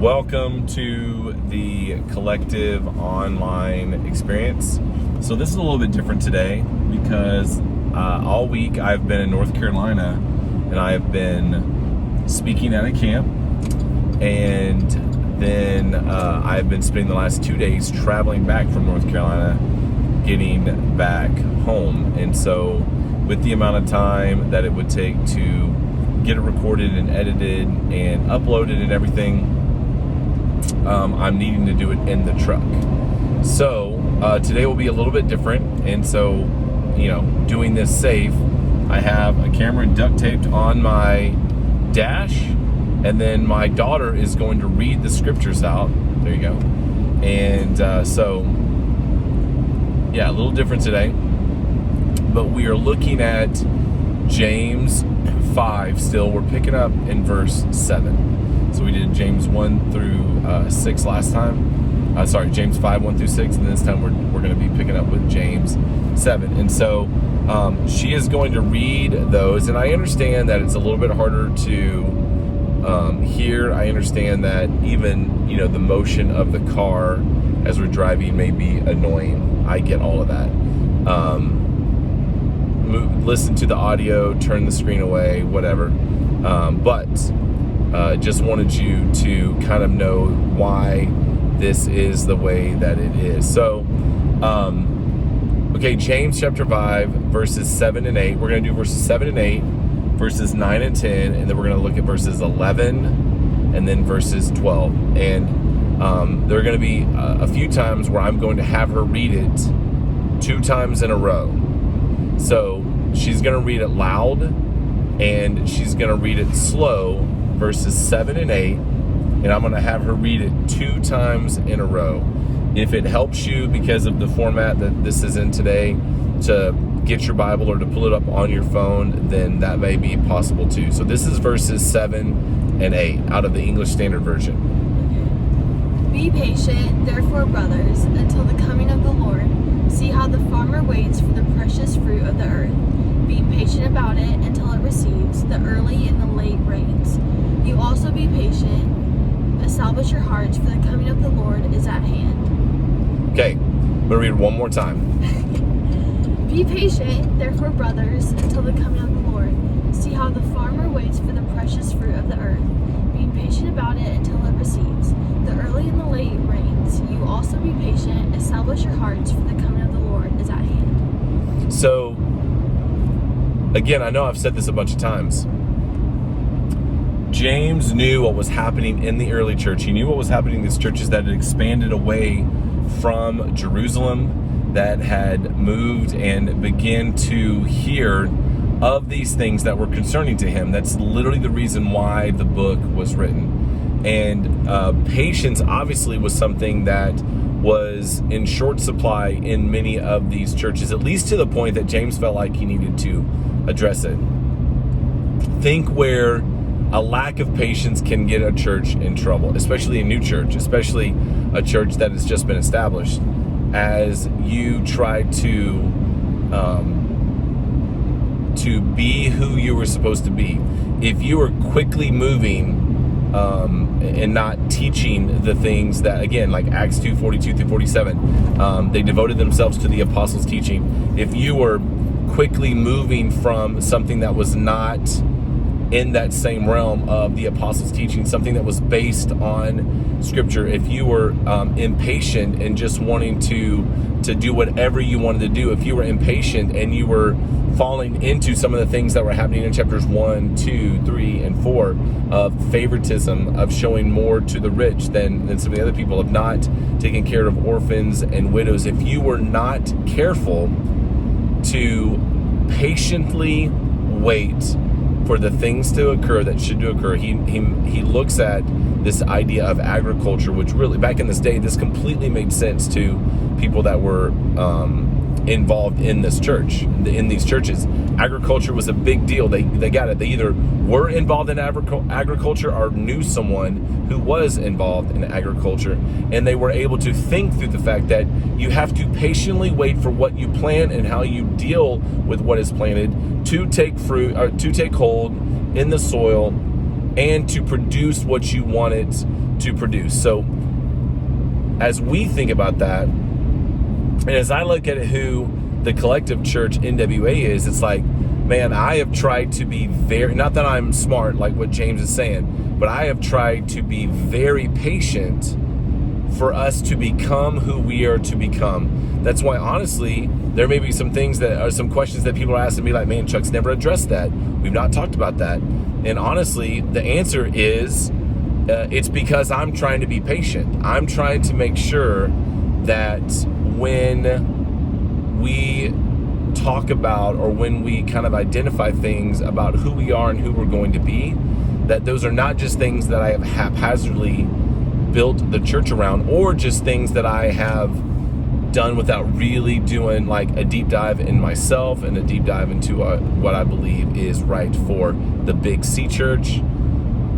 Welcome to the Collective online experience. So this is a little bit different today because all week I've been in North Carolina and I have been speaking at a camp, and then I've been spending the last 2 days traveling back from North Carolina, getting back home. And so with the amount of time that it would take to get it recorded and edited and uploaded and everything, I'm needing to do it in the truck. So today will be a little bit different, and so, doing this safe, I have a camera duct taped on my dash, and then my daughter is going to read the scriptures out. There you go. And a little different today, but we are looking at James 5 still. We're picking up in verse 7. So we did James 1 through 6 last time. James 5, 1 through 6. And this time we're going to be picking up with James 7. And so she is going to read those. And I understand that it's a little bit harder to hear. I understand that even, the motion of the car as we're driving may be annoying. I get all of that. Listen to the audio, turn the screen away, whatever. But just wanted you to kind of know why this is the way that it is. So, James chapter 5, verses 7 and 8. We're going to do verses 7 and 8, verses 9 and 10, and then we're going to look at verses 11 and then verses 12. And there are going to be a few times where I'm going to have her read it 2 times in a row. So she's going to read it loud and she's going to read it slow, verses 7 and 8, and I'm going to have her read it 2 times in a row. If it helps you, because of the format that this is in today, to get your Bible or to pull it up on your phone, then that may be possible too. So this is verses 7 and 8 out of the English Standard Version. Be patient, therefore, brothers, until the coming of the Lord. See how the farmer waits for the precious fruit of the earth, being patient about it until it receives the early and the late rains. You also be patient. Establish your hearts, for the coming of the Lord is at hand. Okay, I'm going to read it one more time. Be patient, therefore, brothers, until the coming of the Lord. See how the farmer waits for the precious fruit of the earth, being patient about it until it receives the early and the late rains. You also be patient. Establish your hearts, for the coming of the Lord is at hand. So, again, I know I've said this a bunch of times. James knew what was happening in the early church. He knew what was happening in these churches that had expanded away from Jerusalem, that had moved and began to hear of these things that were concerning to him. That's literally the reason why the book was written. And patience obviously was something that was in short supply in many of these churches, at least to the point that James felt like he needed to address it. Think where a lack of patience can get a church in trouble, especially a new church, especially a church that has just been established. As you try to be who you were supposed to be, if you are quickly moving and not teaching the things that, again, like Acts 2, 42 through 47, they devoted themselves to the apostles' teaching. If you were quickly moving from something that was not in that same realm of the apostles' teaching, something that was based on scripture, if you were impatient and just wanting to do whatever you wanted to do, if you were impatient and you were falling into some of the things that were happening in chapters 1, 2, 3, and 4 of favoritism, of showing more to the rich than some of the other people, of not taking care of orphans and widows, if you were not careful to patiently wait for the things to occur that should occur, he looks at this idea of agriculture, which really, back in this day, this completely made sense to people that were involved in this church, in these churches. Agriculture was a big deal. They got it. They either were involved in agriculture or knew someone who was involved in agriculture, and they were able to think through the fact that you have to patiently wait for what you plant and how you deal with what is planted to take fruit, or to take hold in the soil, and to produce what you want it to produce. So as we think about that, and as I look at it, who the collective church NWA is, it's like, man, I have tried to be very, not that I'm smart like what James is saying, but I have tried to be very patient for us to become who we are to become. That's why, honestly, there may be some things that are some questions that people are asking me like, man, Chuck's never addressed that. We've not talked about that. And honestly, the answer is, it's because I'm trying to be patient. I'm trying to make sure that when we talk about, or when we kind of identify things about who we are and who we're going to be, that those are not just things that I have haphazardly built the church around, or just things that I have done without really doing like a deep dive in myself and a deep dive into what I believe is right for the Big C Church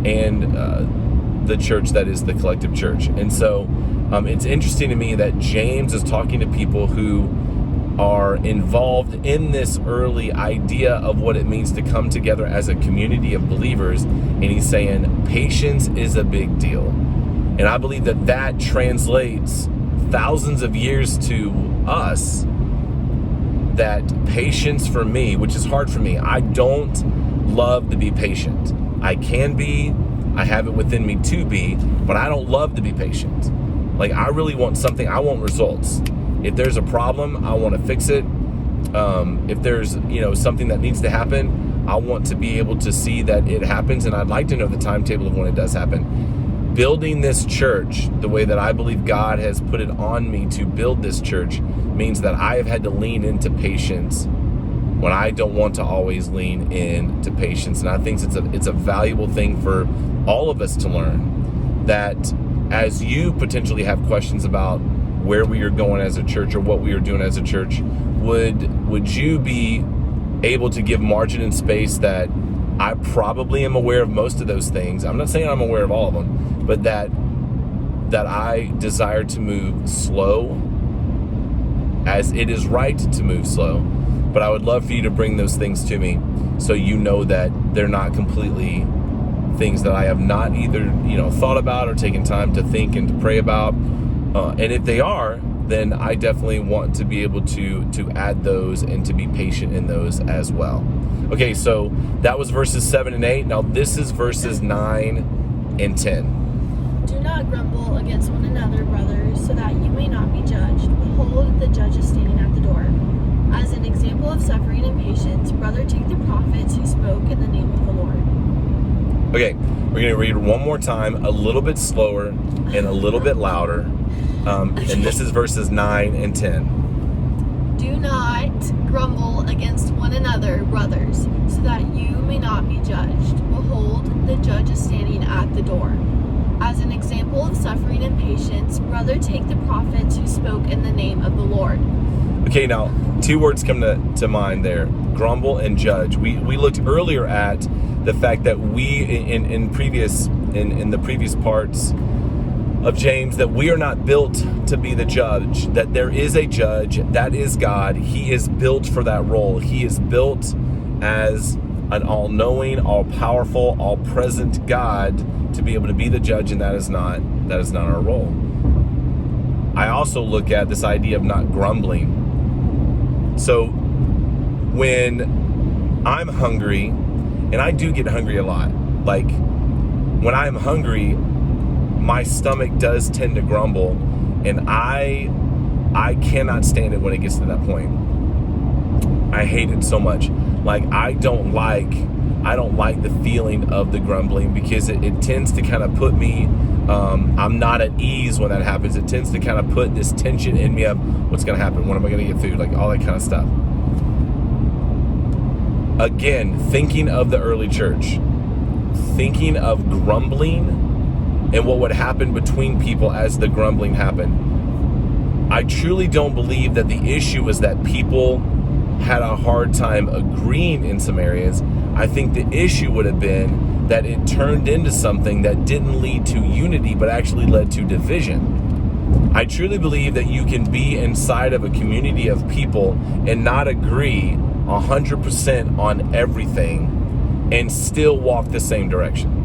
and the church that is the collective church. And so it's interesting to me that James is talking to people who are involved in this early idea of what it means to come together as a community of believers, and he's saying patience is a big deal. And I believe that that translates thousands of years to us, that patience for me, which is hard for me, I don't love to be patient. I can be, I have it within me to be, but I don't love to be patient. Like, I really want something, I want results. If there's a problem, I want to fix it. If there's, something that needs to happen, I want to be able to see that it happens, and I'd like to know the timetable of when it does happen. Building this church the way that I believe God has put it on me to build this church means that I have had to lean into patience when I don't want to always lean into patience. And I think it's a valuable thing for all of us to learn, that as you potentially have questions about where we are going as a church or what we are doing as a church, would you be able to give margin and space that I probably am aware of most of those things. I'm not saying I'm aware of all of them, but that I desire to move slow, as it is right to move slow. But I would love for you to bring those things to me, so you know that they're not completely things that I have not either thought about or taken time to think and to pray about. And if they are, then I definitely want to be able to add those and to be patient in those as well. Okay, so that was verses 7 and 8. Now this is verses 9 and 10. Do not grumble against one another, brothers, so that you may not be judged. Behold, the judge is standing at the door. As an example of suffering and patience, brother, take the prophets who spoke in the name of the Lord. Okay, we're going to read one more time, a little bit slower and a little bit louder. And this is verses 9 and 10. Do not grumble against one another, brothers, so that you may not be judged. Behold, the judge is standing at the door. As an example of suffering and patience, brother, take the prophets who spoke in the name of the Lord. Okay, now, two words come to mind there, grumble and judge. We looked earlier at the fact that we, in the previous parts of James, that we are not built to be the judge, that there is a judge, that is God. He is built for that role. He is built as an all-knowing, all-powerful, all-present God to be able to be the judge, and that is not our role. I also look at this idea of not grumbling. So when I'm hungry, and I do get hungry a lot, like when I'm hungry, my stomach does tend to grumble, and I cannot stand it when it gets to that point. I hate it so much. Like, I don't like the feeling of the grumbling, because it tends to kind of put me, I'm not at ease when that happens. It tends to kind of put this tension in me of what's going to happen, when am I going to get food, like all that kind of stuff. Again, thinking of the early church, thinking of grumbling and what would happen between people as the grumbling happened. I truly don't believe that the issue was that people had a hard time agreeing in some areas. I think the issue would have been that it turned into something that didn't lead to unity, but actually led to division. I truly believe that you can be inside of a community of people and not agree 100% on everything and still walk the same direction.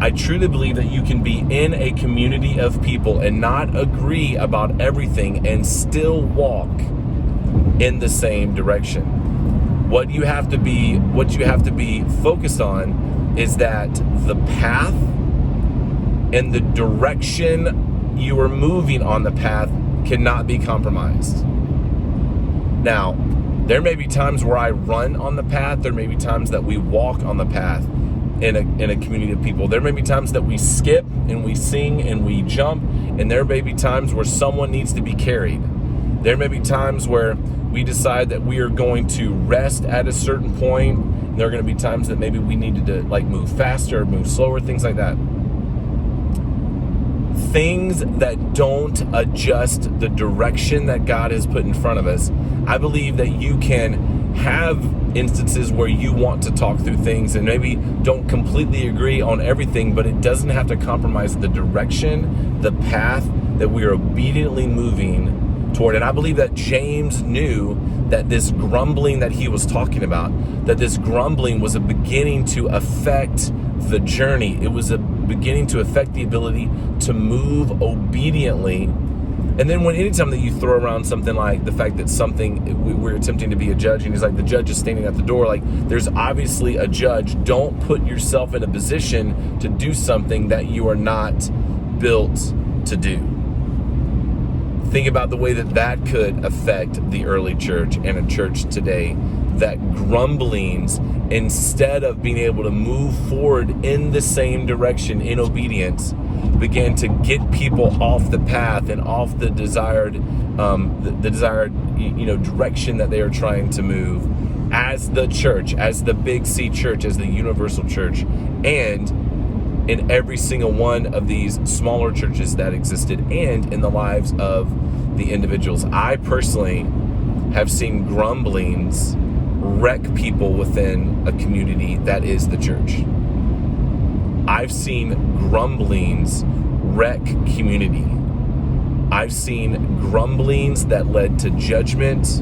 I truly believe that you can be in a community of people and not agree about everything and still walk in the same direction. What you have to be focused on is that the path and the direction you are moving on the path cannot be compromised. Now, there may be times where I run on the path. There may be times that we walk on the path in a community of people. There may be times that we skip and we sing and we jump, and there may be times where someone needs to be carried. There may be times where we decide that we are going to rest at a certain point. There are going to be times that maybe we needed to move faster, move slower, things like that. Things that don't adjust the direction that God has put in front of us. I believe that you can have instances where you want to talk through things and maybe don't completely agree on everything, but it doesn't have to compromise the direction, the path that we are obediently moving toward. And I believe that James knew that this grumbling that he was talking about, that this grumbling was a beginning to affect the journey. It was a beginning to affect the ability to move obediently. And then anytime that you throw around something like the fact that we're attempting to be a judge, and he's like, the judge is standing at the door, there's obviously a judge. Don't put yourself in a position to do something that you are not built to do. Think about the way that could affect the early church and a church today, that grumblings, instead of being able to move forward in the same direction in obedience, began to get people off the path and off the desired direction that they are trying to move as the church, as the Big C church, as the universal church, and in every single one of these smaller churches that existed, and in the lives of the individuals. I personally have seen grumblings wreck people within a community that is the church. I've seen grumblings wreck community. I've seen grumblings that led to judgment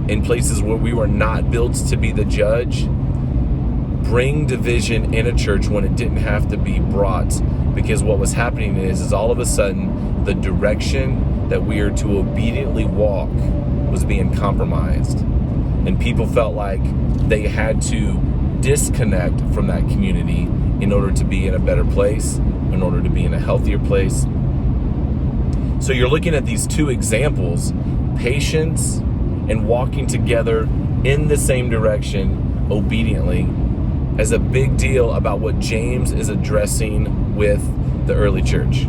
in places where we were not built to be the judge, bring division in a church when it didn't have to be brought, because what was happening is all of a sudden the direction that we are to obediently walk was being compromised, and people felt like they had to disconnect from that community in order to be in a better place, in order to be in a healthier place. So you're looking at these two examples, patience and walking together in the same direction obediently, as a big deal about what James is addressing with the early church.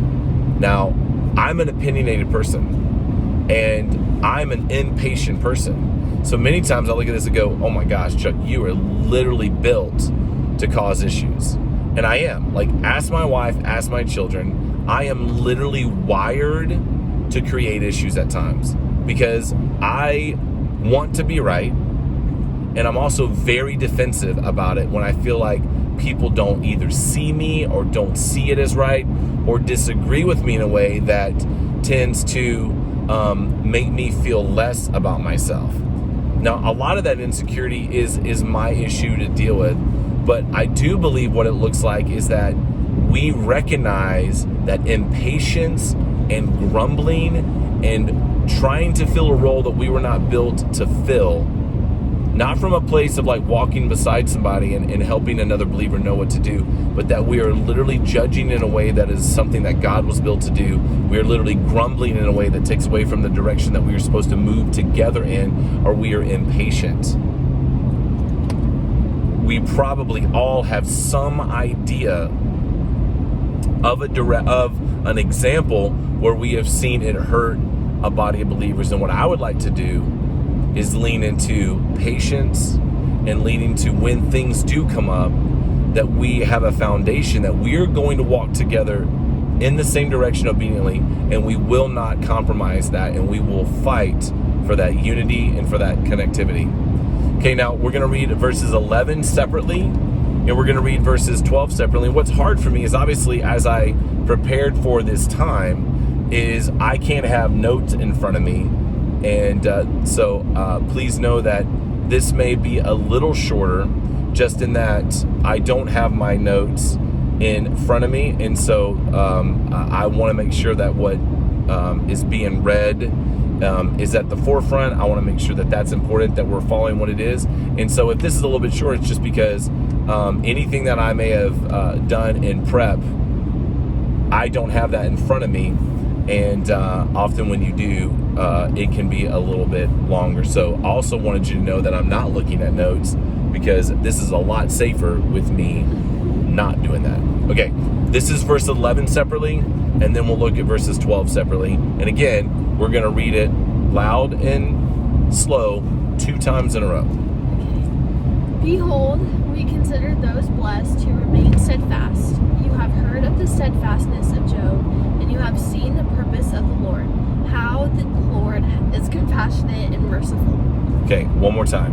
Now, I'm an opinionated person, and I'm an impatient person. So many times I look at this and go, oh my gosh, Chuck, you are literally built to cause issues. And I am. Ask my wife, ask my children, I am literally wired to create issues at times, because I want to be right, and I'm also very defensive about it when I feel like people don't either see me or don't see it as right, or disagree with me in a way that tends to make me feel less about myself. Now, a lot of that insecurity is my issue to deal with, but I do believe what it looks like is that we recognize that impatience and grumbling and trying to fill a role that we were not built to fill, not from a place of walking beside somebody and helping another believer know what to do, but that we are literally judging in a way that is something that God was built to do. We are literally grumbling in a way that takes away from the direction that we are supposed to move together in, or we are impatient. We probably all have some idea of an example where we have seen it hurt a body of believers. And what I would like to do is lean into patience and lean into, when things do come up, that we have a foundation that we're going to walk together in the same direction obediently, and we will not compromise that, and we will fight for that unity and for that connectivity. Okay, now we're going to read verses 11 separately, and we're going to read verses 12 separately. What's hard for me is, obviously, as I prepared for this time, is I can't have notes in front of me. And so please know that this may be a little shorter, just in that I don't have my notes in front of me. And so I want to make sure that what is being read is at the forefront. I want to make sure that that's important, that we're following what it is. And so if this is a little bit short, it's just because anything that I may have done in prep, I don't have that in front of me. And often when you do, it can be a little bit longer. So I also wanted you to know that I'm not looking at notes, because this is a lot safer with me not doing that. Okay, this is verse 11 separately, and then we'll look at verses 12 separately. And again, we're going to read it loud and slow 2 times in a row. Behold, we consider those blessed who remain steadfast. You have heard of the steadfastness of Job, and you have seen the purpose of the Lord, how the Lord is compassionate and merciful. Okay, one more time.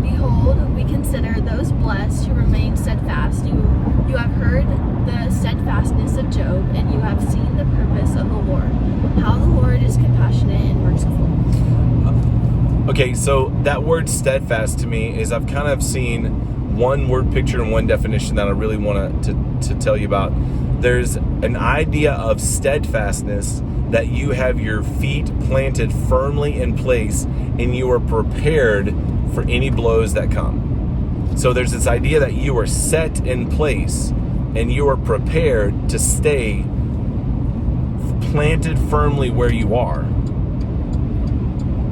Behold, we consider those blessed who remain steadfast. You have heard the steadfastness of Job, and you have seen the purpose of the Lord, how the Lord is compassionate and merciful. Okay, so that word steadfast to me is, I've kind of seen one word picture and one definition that I really want to tell you about. There's an idea of steadfastness, that you have your feet planted firmly in place and you are prepared for any blows that come. So there's this idea that you are set in place and you are prepared to stay planted firmly where you are.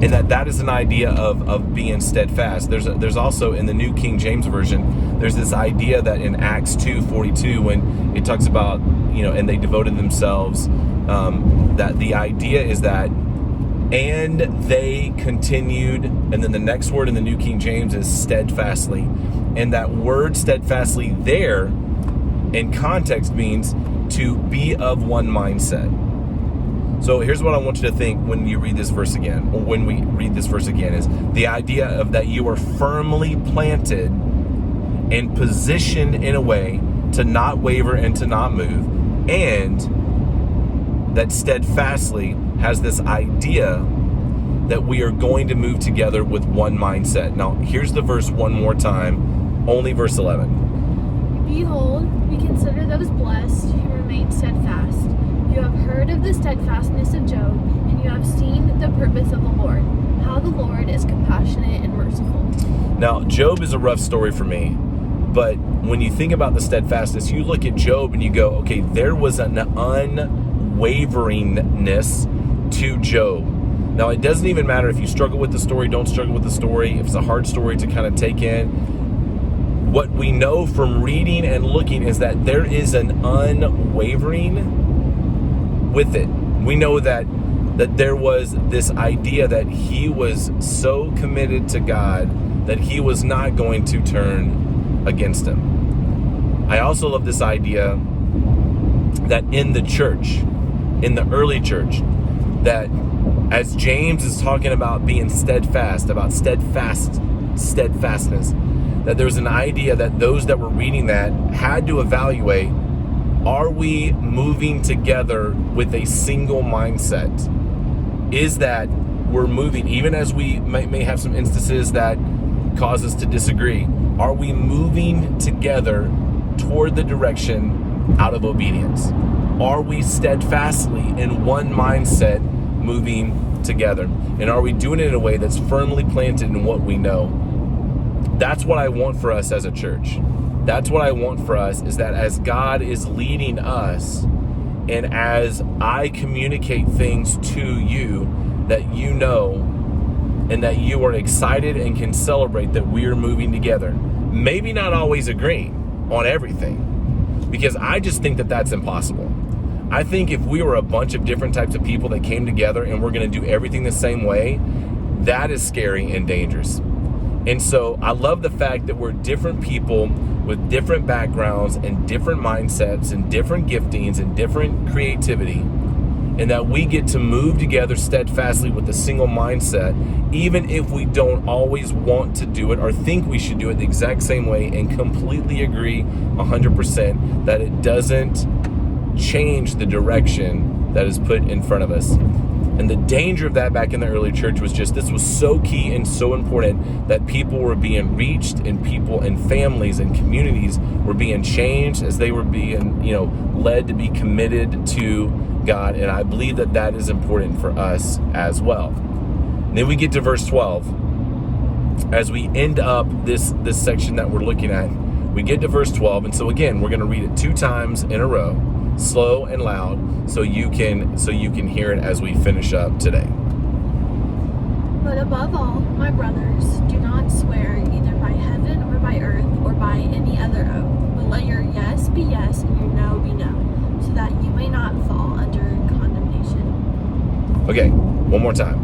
And that is an idea of being steadfast. There's also in the New King James Version, there's this idea that in Acts 2:42, when it talks about, and they devoted themselves, that the idea is that, and they continued, and then the next word in the New King James is steadfastly. And that word steadfastly there in context means to be of one mindset. So here's what I want you to think when you read this verse again, or when we read this verse again, is the idea of that you are firmly planted and positioned in a way to not waver and to not move, and that steadfastly has this idea that we are going to move together with one mindset. Now, here's the verse one more time, only verse 11. Behold, we consider those blessed who remain steadfast. You have heard of the steadfastness of Job, and you have seen the purpose of the Lord, how the Lord is compassionate and merciful. Now, Job is a rough story for me, but when you think about the steadfastness, you look at Job and you go, okay, there was an unwaveringness to Job. Now, it doesn't even matter if you struggle with the story, don't struggle with the story, if it's a hard story to kind of take in. What we know from reading and looking is that there is an unwavering with it. We know that there was this idea that he was so committed to God that he was not going to turn against him. I also love this idea that in the church, in the early church, that as James is talking about being steadfast, about steadfastness, that there's an idea that those that were reading that had to evaluate, are we moving together with a single mindset? Is that we're moving, even as we may have some instances that cause us to disagree, are we moving together toward the direction out of obedience? Are we steadfastly in one mindset moving together? And are we doing it in a way that's firmly planted in what we know? That's what I want for us as a church. That's what I want for us, is that as God is leading us, and as I communicate things to you, that you know, and that you are excited and can celebrate that we are moving together. Maybe not always agreeing on everything, because I just think that that's impossible. I think if we were a bunch of different types of people that came together and we're going to do everything the same way, that is scary and dangerous. And so I love the fact that we're different people with different backgrounds and different mindsets and different giftings and different creativity, and that we get to move together steadfastly with a single mindset, even if we don't always want to do it or think we should do it the exact same way, and completely agree 100% that it doesn't change the direction that is put in front of us. And the danger of that back in the early church was just, this was so key and so important that people were being reached, and people and families and communities were being changed as they were being, led to be committed to God. And I believe that that is important for us as well. And then we get to verse 12. As we end up this section that we're looking at, we get to verse 12. And so again, we're going to read it 2 times in a row, slow and loud, so you can hear it as we finish up today. But above all, my brothers, do not swear either by heaven or by earth or by any other oath, but let your yes be yes and your no be no, so that you may not fall under condemnation. Okay, one more time.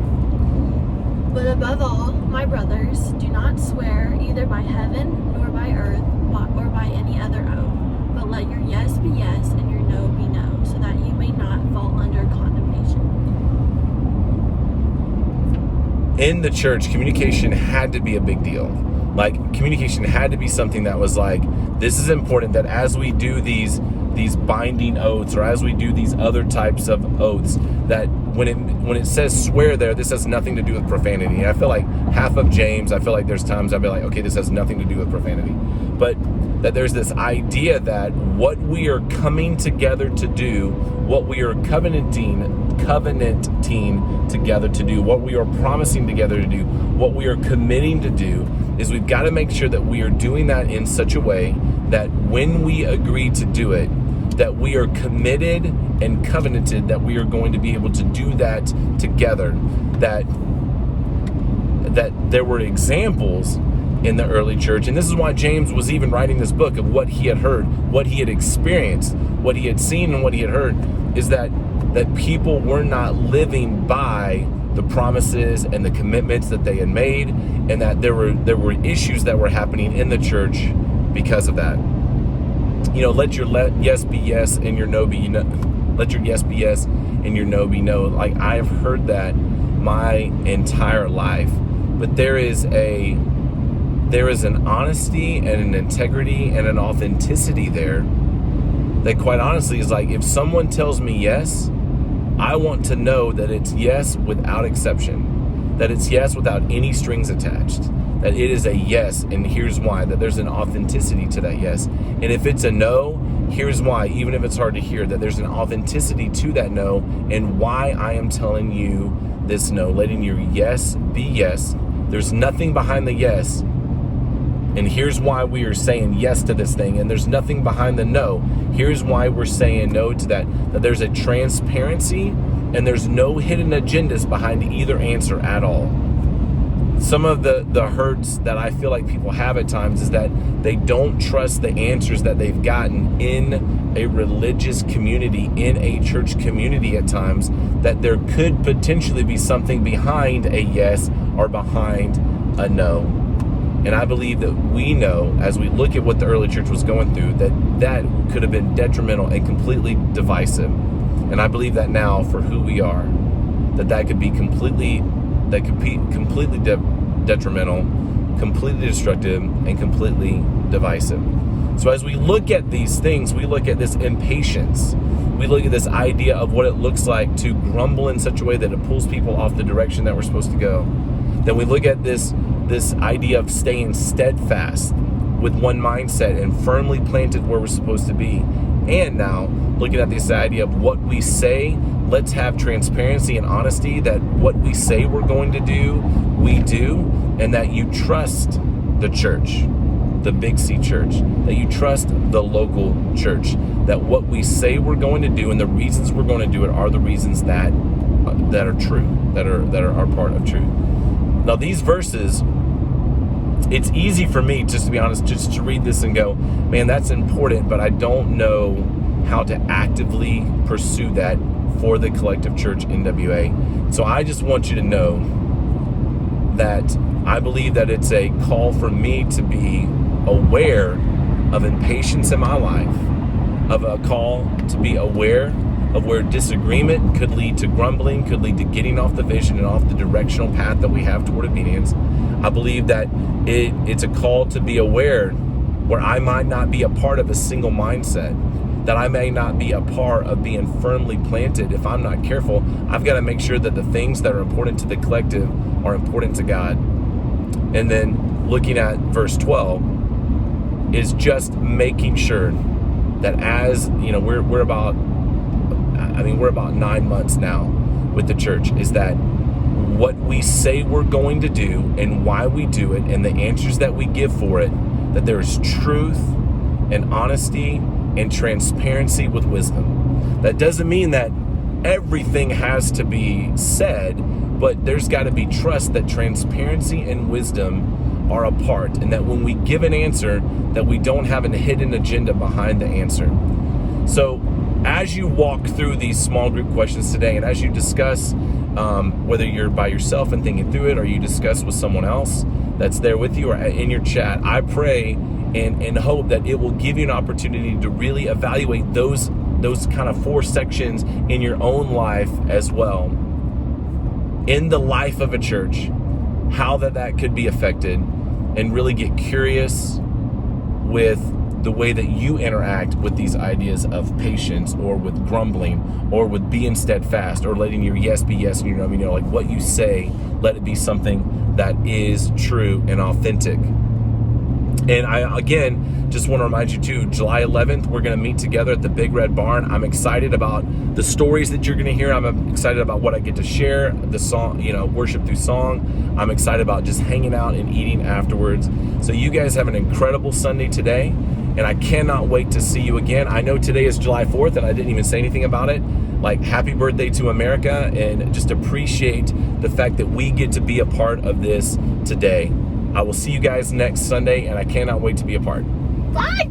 But above all, my brothers, do not swear either by heaven nor by earth or by any other oath, but let your yes be yes and your no be no, so that you may not fall under condemnation. In the church, communication had to be a big deal. Like, communication had to be something that was like, this is important, that as we do these binding oaths, or as we do these other types of oaths, that when it says swear there, this has nothing to do with profanity. And I feel like half of James, I feel like there's times I'll be like, okay, this has nothing to do with profanity. But that there's this idea that what we are coming together to do, what we are covenanting together to do, what we are promising together to do, what we are committing to do, is we've got to make sure that we are doing that in such a way that when we agree to do it, that we are committed and covenanted that we are going to be able to do that together. That there were examples in the early church, and this is why James was even writing this book, of what he had heard, what he had experienced, what he had seen, and what he had heard, is that people were not living by the promises and the commitments that they had made, and that there were issues that were happening in the church because of that. Let your yes be yes and your no be no. Let your yes be yes and your no be no. Like, I have heard that my entire life, but there is an honesty and an integrity and an authenticity there that, quite honestly, is like, if someone tells me yes, I want to know that it's yes without exception, that it's yes without any strings attached, that it is a yes, and here's why, that there's an authenticity to that yes. And if it's a no, here's why, even if it's hard to hear, that there's an authenticity to that no, and why I am telling you this no, letting your yes be yes. There's nothing behind the yes, and here's why we are saying yes to this thing, and there's nothing behind the no. Here's why we're saying no to that there's a transparency, and there's no hidden agendas behind either answer at all. Some of the hurts that I feel like people have at times is that they don't trust the answers that they've gotten in a religious community, in a church community at times, that there could potentially be something behind a yes or behind a no. And I believe that we know, as we look at what the early church was going through, that could have been detrimental and completely divisive. And I believe that now, for who we are, that could be completely detrimental, completely destructive, and completely divisive. So as we look at these things, we look at this impatience. We look at this idea of what it looks like to grumble in such a way that it pulls people off the direction that we're supposed to go. Then we look at this idea of staying steadfast with one mindset and firmly planted where we're supposed to be. And now looking at this idea of what we say, let's have transparency and honesty, that what we say we're going to do, we do, and that you trust the church, the Big C church, that you trust the local church, that what we say we're going to do and the reasons we're going to do it are the reasons that are true, that are part of truth. Now these verses, it's easy for me, just to be honest, just to read this and go, man, that's important, but I don't know how to actively pursue that for the Collective Church NWA. So I just want you to know that I believe that it's a call for me to be aware of impatience in my life, of a call to be aware of where disagreement could lead to grumbling, could lead to getting off the vision and off the directional path that we have toward obedience. I believe that it's a call to be aware where I might not be a part of a single mindset, that I may not be a part of being firmly planted if I'm not careful. I've got to make sure that the things that are important to the collective are important to God. And then looking at verse 12 is just making sure that as, you know, we're about 9 months now with the church, is that what we say we're going to do and why we do it and the answers that we give for it, that there's truth and honesty and transparency with wisdom. That doesn't mean that everything has to be said, but there's got to be trust that transparency and wisdom are a part, and that when we give an answer, that we don't have a hidden agenda behind the answer. So as you walk through these small group questions today, and as you discuss, whether you're by yourself and thinking through it, or you discuss with someone else that's there with you or in your chat, I pray and hope that it will give you an opportunity to really evaluate those kind of 4 sections in your own life as well, in the life of a church, how that could be affected, and really get curious with the way that you interact with these ideas of patience, or with grumbling, or with being steadfast, or letting your yes be yes and your no be no. Like what you say, let it be something that is true and authentic. And I, again, just want to remind you too, July 11th, we're going to meet together at the Big Red Barn. I'm excited about the stories that you're going to hear. I'm excited about what I get to share, the song, you know, worship through song. I'm excited about just hanging out and eating afterwards. So you guys have an incredible Sunday today, and I cannot wait to see you again. I know today is July 4th, and I didn't even say anything about it. Like, happy birthday to America, and just appreciate the fact that we get to be a part of this today. I will see you guys next Sunday, and I cannot wait to be a part. Bye!